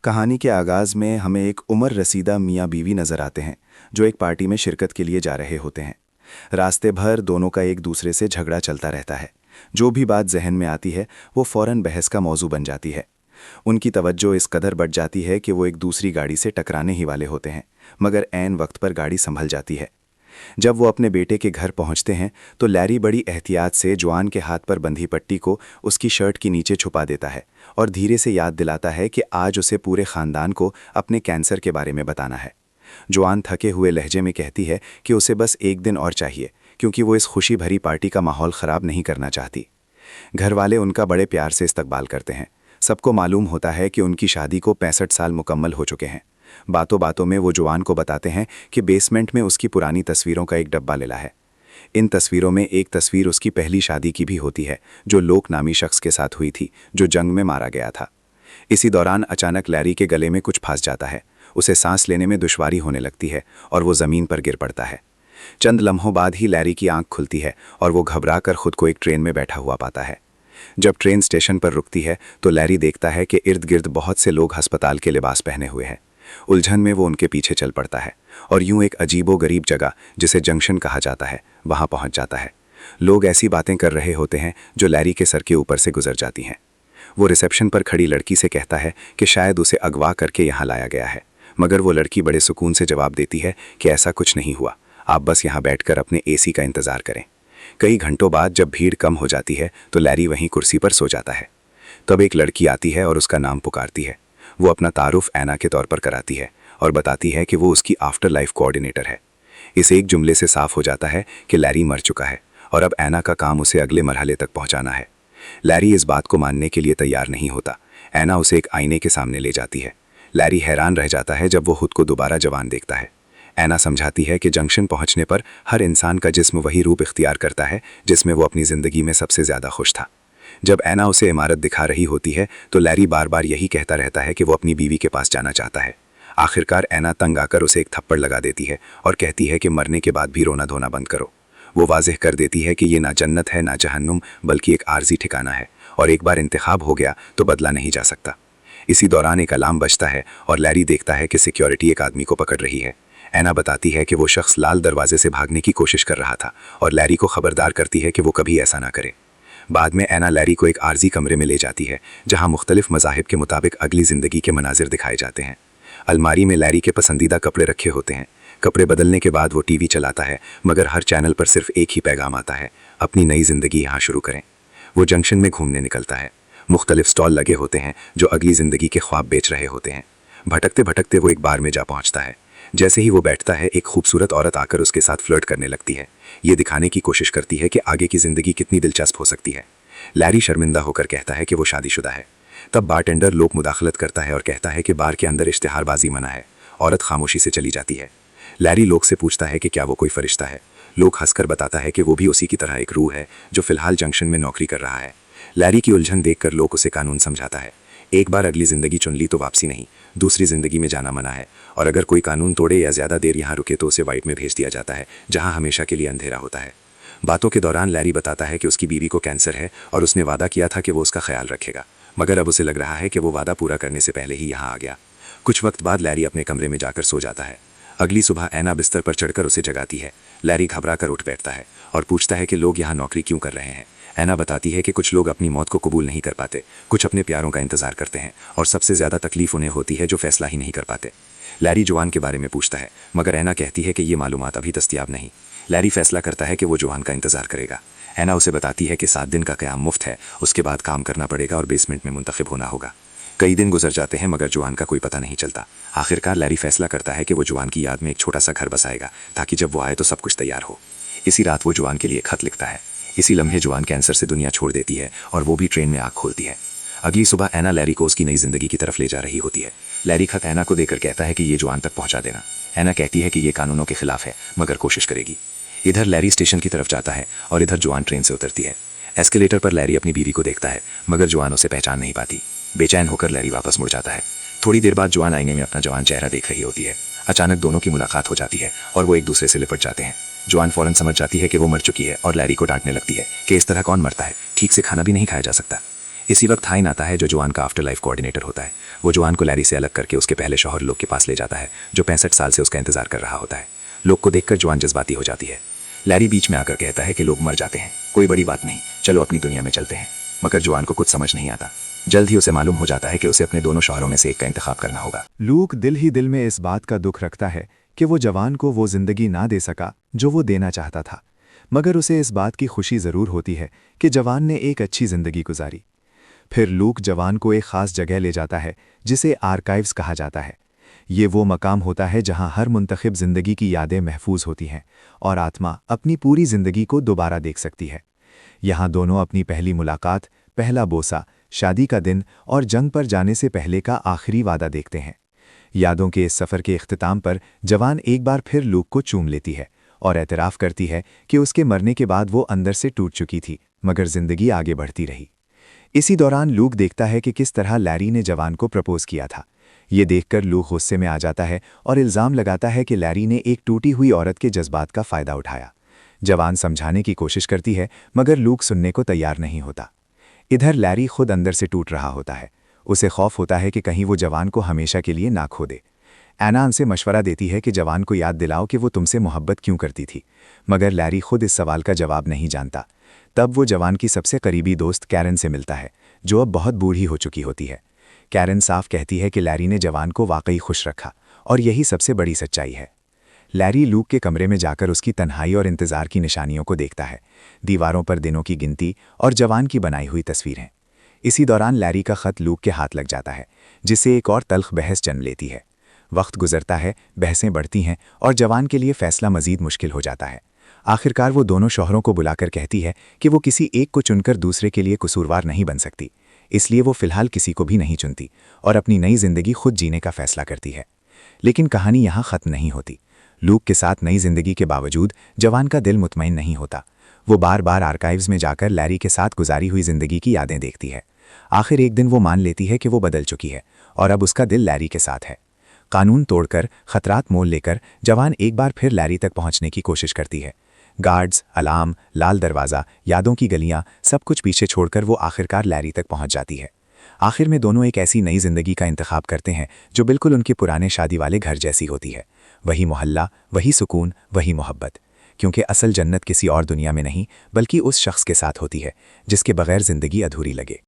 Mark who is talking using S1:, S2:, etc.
S1: कहानी के आगाज में हमें एक उम्र रसीदा मियाँ बीवी नजर आते हैं जो एक पार्टी में शिरकत के लिए जा रहे होते हैं। रास्ते भर दोनों का एक दूसरे से झगड़ा चलता रहता है। जो भी बात जहन में आती है वो फौरन बहस का मौजू बन जाती है। उनकी तवज्जो इस कदर बढ़ जाती है कि वो एक दूसरी गाड़ी से टकराने ही वाले होते हैं, मगर ऐन वक्त पर गाड़ी संभल जाती है। जब वो अपने बेटे के घर पहुंचते हैं तो लैरी बड़ी एहतियात से जॉन के हाथ पर बंधी पट्टी को उसकी शर्ट के नीचे छुपा देता है और धीरे से याद दिलाता है कि आज उसे पूरे खानदान को अपने कैंसर के बारे में बताना है। जॉन थके हुए लहजे में कहती है कि उसे बस एक दिन और चाहिए, क्योंकि वो इस खुशी भरी पार्टी का माहौल ख़राब नहीं करना चाहती। घर वाले उनका बड़े प्यार से इस्तकबाल करते हैं। सबको मालूम होता है कि उनकी शादी को 65 साल मुकम्मल हो चुके हैं। बातों बातों में वो जॉन को बताते हैं कि बेसमेंट में उसकी पुरानी तस्वीरों का एक डब्बा मिला है। इन तस्वीरों में एक तस्वीर उसकी पहली शादी की भी होती है, जो लोक नामी शख्स के साथ हुई थी, जो जंग में मारा गया था। इसी दौरान अचानक लैरी के गले में कुछ फंस जाता है। उसे सांस लेने में दुश्वारी होने लगती है और वो ज़मीन पर गिर पड़ता है। चंद लम्हों बाद ही लैरी की आंख खुलती है और वो घबरा कर खुद को एक ट्रेन में बैठा हुआ पाता है। जब ट्रेन स्टेशन पर रुकती है तो लैरी देखता है कि इर्द गिर्द बहुत से लोग अस्पताल के लिबास पहने हुए हैं। उलझन में वो उनके पीछे चल पड़ता है और यूं एक अजीबो गरीब जगह जिसे जंक्शन कहा जाता है वहां पहुंच जाता है। लोग ऐसी बातें कर रहे होते हैं जो लैरी के सर के ऊपर से गुजर जाती हैं। वो रिसेप्शन पर खड़ी लड़की से कहता है कि शायद उसे अगवा करके यहाँ लाया गया है, मगर वो लड़की बड़े सुकून से जवाब देती है कि ऐसा कुछ नहीं हुआ, आप बस यहाँ बैठकर अपने एसी का इंतज़ार करें। कई घंटों बाद जब भीड़ कम हो जाती है तो लैरी वहीं कुर्सी पर सो जाता है। तब एक लड़की आती है और उसका नाम पुकारती है। वो अपना तारुफ ऐना के तौर पर कराती है और बताती है कि वो उसकी आफ्टर लाइफ कोऑर्डिनेटर है। इस एक जुमले से साफ हो जाता है कि लैरी मर चुका है और अब ऐना का काम उसे अगले मरहले तक पहुंचाना है। लैरी इस बात को मानने के लिए तैयार नहीं होता। ऐना उसे एक आईने के सामने ले जाती है। लैरी हैरान रह जाता है जब वो खुद को दोबारा जवान देखता है। ऐना समझाती है कि जंक्शन पहुंचने पर हर इंसान का जिस्म वही रूप इख्तियार करता है जिसमें वो अपनी ज़िंदगी में सबसे ज़्यादा खुश था। जब ऐना उसे इमारत दिखा रही होती है तो लैरी बार बार यही कहता रहता है कि वो अपनी बीवी के पास जाना चाहता है। आखिरकार ऐना तंग आकर उसे एक थप्पड़ लगा देती है और कहती है कि मरने के बाद भी रोना धोना बंद करो। वो वाज़ेह कर देती है कि ये ना जन्नत है ना जहन्नुम, बल्कि एक आर्जी ठिकाना है और एक बार इंतखाब हो गया तो बदला नहीं जा सकता। इसी दौरान एक अलार्म बजता है और लैरी देखता है कि सिक्योरिटी एक आदमी को पकड़ रही है। ऐना बताती है कि वो शख्स लाल दरवाजे से भागने की कोशिश कर रहा था और लैरी को खबरदार करती है कि वो कभी ऐसा ना करे। बाद में ऐना लैरी को एक आर्जी कमरे में ले जाती है जहां मुख्तलिफ मज़ाहिब के मुताबिक अगली ज़िंदगी के मनाजिर दिखाए जाते हैं। अलमारी में लैरी के पसंदीदा कपड़े रखे होते हैं। कपड़े बदलने के बाद वो टीवी चलाता है, मगर हर चैनल पर सिर्फ एक ही पैगाम आता है, अपनी नई ज़िंदगी यहाँ शुरू करें। वो जंक्शन में घूमने निकलता है। मुख्तलिफ स्टॉल लगे होते हैं जो अगली ज़िंदगी के ख्वाब बेच रहे होते हैं। भटकते भटकते वो एक बार में जा पहुँचता है। जैसे ही वो बैठता है एक खूबसूरत औरत आकर उसके साथ फ्लर्ट करने लगती है। ये दिखाने की कोशिश करती है कि आगे की ज़िंदगी कितनी दिलचस्प हो सकती है। लैरी शर्मिंदा होकर कहता है कि वो शादीशुदा है। तब बारटेंडर लोक मुदाखलत करता है और कहता है कि बार के अंदर इश्तिहारबाजी मना है। औरत खामोशी से चली जाती है। लैरी लोक से पूछता है कि क्या वो कोई फरिश्ता है। लोक हंसकर बताता है कि वो भी उसी की तरह एक रूह है जो फिलहाल जंक्शन में नौकरी कर रहा है। लैरी की उलझन देखकर लोक उसे कानून समझाता है। एक बार अगली ज़िंदगी चुन ली तो वापसी नहीं, दूसरी ज़िंदगी में जाना मना है, और अगर कोई कानून तोड़े या ज़्यादा देर यहाँ रुके तो उसे वाइट में भेज दिया जाता है जहाँ हमेशा के लिए अंधेरा होता है। बातों के दौरान लैरी बताता है कि उसकी बीवी को कैंसर है और उसने वादा किया था कि वो उसका ख्याल रखेगा, मगर अब उसे लग रहा है कि वो वादा पूरा करने से पहले ही यहाँ आ गया। कुछ वक्त बाद लैरी अपने कमरे में जाकर सो जाता है। अगली सुबह ऐना बिस्तर पर चढ़कर उसे जगाती है। लैरी घबरा कर उठ बैठता है और पूछता है कि लोग यहाँ नौकरी क्यों कर रहे हैं। ऐना बताती है कि कुछ लोग अपनी मौत को कबूल नहीं कर पाते, कुछ अपने प्यारों का इंतजार करते हैं और सबसे ज़्यादा तकलीफ उन्हें होती है जो फैसला ही नहीं कर पाते। लैरी जॉन के बारे में पूछता है, मगर ऐना कहती है कि ये मालूमात अभी दस्तयाब नहीं। लैरी फैसला करता है कि वो जॉन का इंतजार करेगा। ऐना उसे बताती है कि 7 दिन का क़याम मुफ्त है, उसके बाद काम करना पड़ेगा और बेसमेंट में मुंतखब होना होगा। कई दिन गुजर जाते हैं मगर जॉन का कोई पता नहीं चलता। आखिरकार लैरी फैसला करता है कि वो जॉन की याद में एक छोटा सा घर बसाएगा ताकि जब वो आए तो सब कुछ तैयार हो। इसी रात वो जॉन के लिए खत लिखता है। इसी लम्हे जॉन कैंसर से दुनिया छोड़ देती है और वो भी ट्रेन में आँख खोलती है। अगली सुबह ऐना लैरी को उसकी नई जिंदगी की तरफ ले जा रही होती है। लैरी खत ऐना को देकर कहता है कि ये जॉन तक पहुंचा देना। ऐना कहती है कि ये कानूनों के खिलाफ है मगर कोशिश करेगी। इधर लैरी स्टेशन की तरफ जाता है और इधर जॉन ट्रेन से उतरती है। एस्केलेटर पर लैरी अपनी बीवी को देखता है मगर जॉन उसे पहचान नहीं पाती। बेचैन होकर लैरी वापस मुड़ जाता है। थोड़ी देर बाद जॉन आईने में अपना जवान चेहरा देख रही होती है। अचानक दोनों की मुलाकात हो जाती है और वो एक दूसरे से लिपट जाते हैं। जॉन फौरन समझ जाती है कि वो मर चुकी है और लैरी को डांटने लगती है कि इस तरह कौन मरता है, ठीक से खाना भी नहीं खाया जा सकता। इसी वक्त हाइन आता है जो जॉन का आफ्टर लाइफ कोऑर्डिनेटर होता है। वो जवान को लैरी से अलग करके उसके पहले शौहर लोग के पास ले जाता है, जो 65 साल से उसका इंतजार कर रहा होता है। लोग को देखकर जवान जज्बाती हो जाती है। लैरी बीच में आकर कहता है कि लोग मर जाते हैं, कोई बड़ी बात नहीं, चलो अपनी दुनिया में चलते हैं। मगर जवान को कुछ समझ नहीं आता। जल्द ही उसे मालूम हो जाता है कि उसे अपने दोनों शौहरों में से एक का इंतखाब करना होगा।
S2: लूक दिल ही दिल में इस बात का दुख रखता है कि वो जवान को वो जिंदगी ना दे सका जो वो देना चाहता था, मगर उसे इस बात की खुशी ज़रूर होती है कि जवान ने एक अच्छी ज़िंदगी गुजारी। फिर लूक जवान को एक ख़ास जगह ले जाता है जिसे आर्काइव्स कहा जाता है। ये वो मकाम होता है जहां हर मुंतखब ज़िंदगी की यादें महफूज होती हैं और आत्मा अपनी पूरी ज़िंदगी को दोबारा देख सकती है। यहाँ दोनों अपनी पहली मुलाकात, पहला बोसा, शादी का दिन और जंग पर जाने से पहले का आखिरी वादा देखते हैं। यादों के इस सफ़र के इख्तिताम पर जवान एक बार फिर लूक को चूम लेती है और एतराफ़ करती है कि उसके मरने के बाद वो अंदर से टूट चुकी थी, मगर ज़िंदगी आगे बढ़ती रही। इसी दौरान लूक देखता है कि किस तरह लैरी ने जवान को प्रपोज़ किया था। ये देखकर लूक गुस्से में आ जाता है और इल्ज़ाम लगाता है कि लैरी ने एक टूटी हुई औरत के जज्बात का फ़ायदा उठाया। जवान समझाने की कोशिश करती है, मगर लूक सुनने को तैयार नहीं होता। इधर लैरी खुद अंदर से टूट रहा होता है। उसे खौफ होता है कि कहीं वो जवान को हमेशा के लिए ना खो दे। एना उनसे मशवरा देती है कि जवान को याद दिलाओ कि वो तुमसे मोहब्बत क्यों करती थी, मगर लैरी खुद इस सवाल का जवाब नहीं जानता। तब वो जवान की सबसे करीबी दोस्त कैरन से मिलता है, जो अब बहुत बूढ़ी हो चुकी होती है। कैरन साफ कहती है कि लैरी ने जवान को वाकई खुश रखा और यही सबसे बड़ी सच्चाई है। लैरी लूक के कमरे में जाकर उसकी तन्हाई और इंतज़ार की निशानियों को देखता है। दीवारों पर दिनों की गिनती और जवान की बनाई हुई तस्वीरें। इसी दौरान लैरी का ख़त लूक के हाथ लग जाता है, जिससे एक और तल्ख बहस जन्म लेती है। वक्त गुजरता है, बहसें बढ़ती हैं और जवान के लिए फ़ैसला मज़ीद मुश्किल हो जाता है। आखिरकार वो दोनों शौहरों को बुलाकर कहती है कि वो किसी एक को चुनकर दूसरे के लिए कसूरवार नहीं बन सकती, इसलिए वो फ़िलहाल किसी को भी नहीं चुनती और अपनी नई ज़िंदगी खुद जीने का फ़ैसला करती है। लेकिन कहानी यहाँ ख़त्म नहीं होती। लूक के साथ नई ज़िंदगी के बावजूद जवान का दिल मुतमईन नहीं होता। वो बार बार आर्काइव्स में जाकर लैरी के साथ गुजारी हुई ज़िंदगी की यादें देखती है। आखिर एक दिन वो मान लेती है कि वो बदल चुकी है और अब उसका दिल लैरी के साथ है। कानून तोड़कर, खतरात मोल लेकर जवान एक बार फिर लैरी तक पहुंचने की कोशिश करती है। गार्ड्स, अलार्म, लाल दरवाज़ा, यादों की गलियां, सब कुछ पीछे छोड़कर वो आखिरकार लैरी तक पहुंच जाती है। आखिर में दोनों एक ऐसी नई ज़िंदगी का इंतखाब करते हैं जो बिल्कुल उनके पुराने शादी वाले घर जैसी होती है। वही मोहल्ला, वही सुकून, वही मोहब्बत। क्योंकि असल जन्नत किसी और दुनिया में नहीं, बल्कि उस शख्स के साथ होती है जिसके बगैर ज़िंदगी अधूरी लगे।